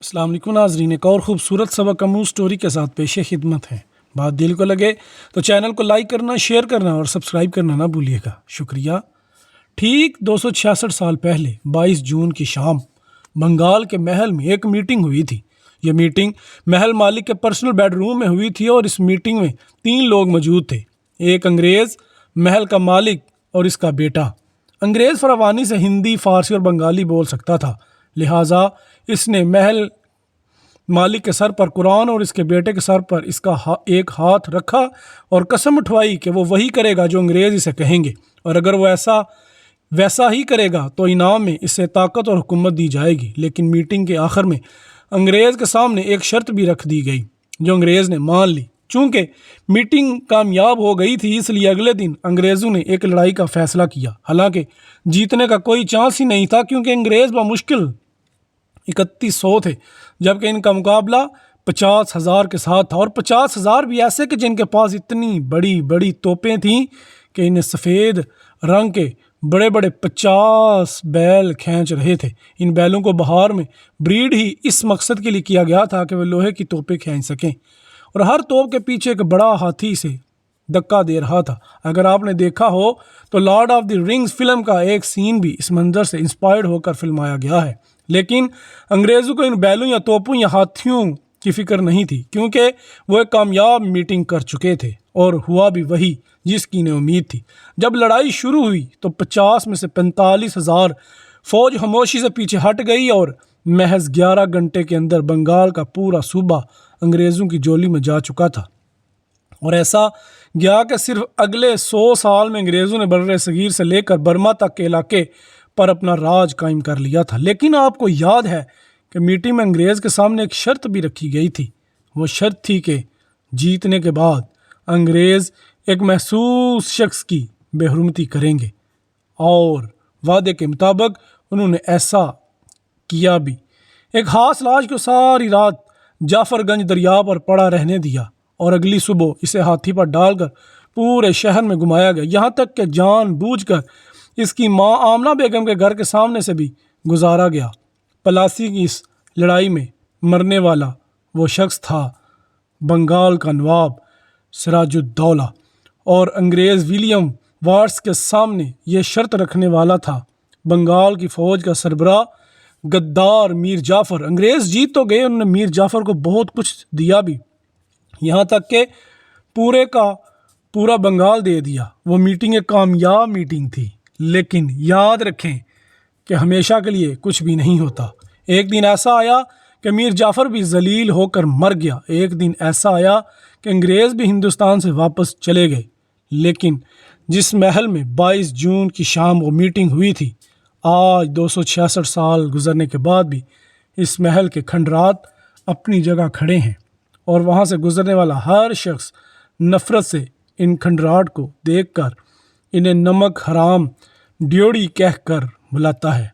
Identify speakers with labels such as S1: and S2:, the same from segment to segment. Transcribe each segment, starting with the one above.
S1: السلام علیکم ناظرین، ایک اور خوبصورت سبق آموز سٹوری کے ساتھ پیش خدمت ہے۔ بات دل کو لگے تو چینل کو لائک کرنا، شیئر کرنا اور سبسکرائب کرنا نہ بھولیے گا، شکریہ۔ ٹھیک 266 سال پہلے 22 جون کی شام بنگال کے محل میں ایک میٹنگ ہوئی تھی۔ یہ میٹنگ محل مالک کے پرسنل بیڈ روم میں ہوئی تھی اور اس میٹنگ میں 3 لوگ موجود تھے، ایک انگریز، محل کا مالک اور اس کا بیٹا۔ انگریز فراوانی سے ہندی، فارسی اور بنگالی بول سکتا تھا، لہٰذا اس نے محل مالک کے سر پر قرآن اور اس کے بیٹے کے سر پر اس کا ایک ہاتھ رکھا اور قسم اٹھوائی کہ وہ وہی کرے گا جو انگریز اسے کہیں گے، اور اگر وہ ویسا ہی کرے گا تو انعام میں اسے طاقت اور حکومت دی جائے گی۔ لیکن میٹنگ کے آخر میں انگریز کے سامنے ایک شرط بھی رکھ دی گئی جو انگریز نے مان لی۔ چونکہ میٹنگ کامیاب ہو گئی تھی، اس لیے اگلے دن انگریزوں نے ایک لڑائی کا فیصلہ کیا۔ حالانکہ جیتنے کا کوئی چانس ہی نہیں تھا، کیونکہ انگریز بمشکل 3100 تھے، جبکہ ان کا مقابلہ 50,000 کے ساتھ تھا، اور 50,000 بھی ایسے کہ جن کے پاس اتنی بڑی بڑی توپیں تھیں کہ انہیں سفید رنگ کے بڑے بڑے 50 بیل کھینچ رہے تھے۔ ان بیلوں کو بہار میں بریڈ ہی اس مقصد کے لیے کیا گیا تھا کہ وہ لوہے کی توپیں کھینچ سکیں، اور ہر توپ کے پیچھے ایک بڑا ہاتھی سے دھکا دے رہا تھا۔ اگر آپ نے دیکھا ہو تو Lord of the Rings film کا ایک سین بھی اس منظر سے انسپائرڈ ہو کر فلمایا گیا ہے۔ لیکن انگریزوں کو ان بیلوں یا توپوں یا ہاتھیوں کی فکر نہیں تھی، کیونکہ وہ ایک کامیاب میٹنگ کر چکے تھے، اور ہوا بھی وہی جس کی انہیں امید تھی۔ جب لڑائی شروع ہوئی تو 50 میں سے 45,000 فوج خاموشی سے پیچھے ہٹ گئی، اور محض 11 گھنٹے کے اندر بنگال کا پورا صوبہ انگریزوں کی جولی میں جا چکا تھا۔ اور ایسا گیا کہ صرف اگلے 100 سال میں انگریزوں نے بر صغیر سے لے کر برما تک کے علاقے پر اپنا راج قائم کر لیا تھا۔ لیکن آپ کو یاد ہے کہ میٹنگ میں انگریز کے سامنے ایک شرط بھی رکھی گئی تھی۔ وہ شرط تھی کہ جیتنے کے بعد انگریز ایک محسوس شخص کی بے حرمتی کریں گے، اور وعدے کے مطابق انہوں نے ایسا کیا بھی۔ ایک خاص لاش کو ساری رات جعفر گنج دریا پر پڑا رہنے دیا، اور اگلی صبح اسے ہاتھی پر ڈال کر پورے شہر میں گھمایا گیا، یہاں تک کہ جان بوجھ کر اس کی ماں آمنہ بیگم کے گھر کے سامنے سے بھی گزارا گیا۔ پلاسی کی اس لڑائی میں مرنے والا وہ شخص تھا بنگال کا نواب سراج الدولہ، اور انگریز ولیم وارس کے سامنے یہ شرط رکھنے والا تھا بنگال کی فوج کا سربراہ غدار میر جعفر۔ انگریز جیت تو گئے، انہوں نے میر جعفر کو بہت کچھ دیا بھی، یہاں تک کہ پورے کا پورا بنگال دے دیا۔ وہ میٹنگ ایک کامیاب میٹنگ تھی، لیکن یاد رکھیں کہ ہمیشہ کے لیے کچھ بھی نہیں ہوتا۔ ایک دن ایسا آیا کہ میر جعفر بھی ذلیل ہو کر مر گیا۔ ایک دن ایسا آیا کہ انگریز بھی ہندوستان سے واپس چلے گئے۔ لیکن جس محل میں 22 جون کی شام وہ میٹنگ ہوئی تھی، آج 266 سال گزرنے کے بعد بھی اس محل کے کھنڈرات اپنی جگہ کھڑے ہیں، اور وہاں سے گزرنے والا ہر شخص نفرت سے ان کھنڈرات کو دیکھ کر انہیں نمک حرام ڈیوڑی کہہ کر بلاتا ہے،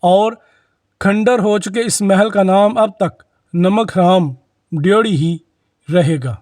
S1: اور کھنڈر ہو چکے اس محل کا نام اب تک نمک حرام ڈیوڑی ہی رہے گا۔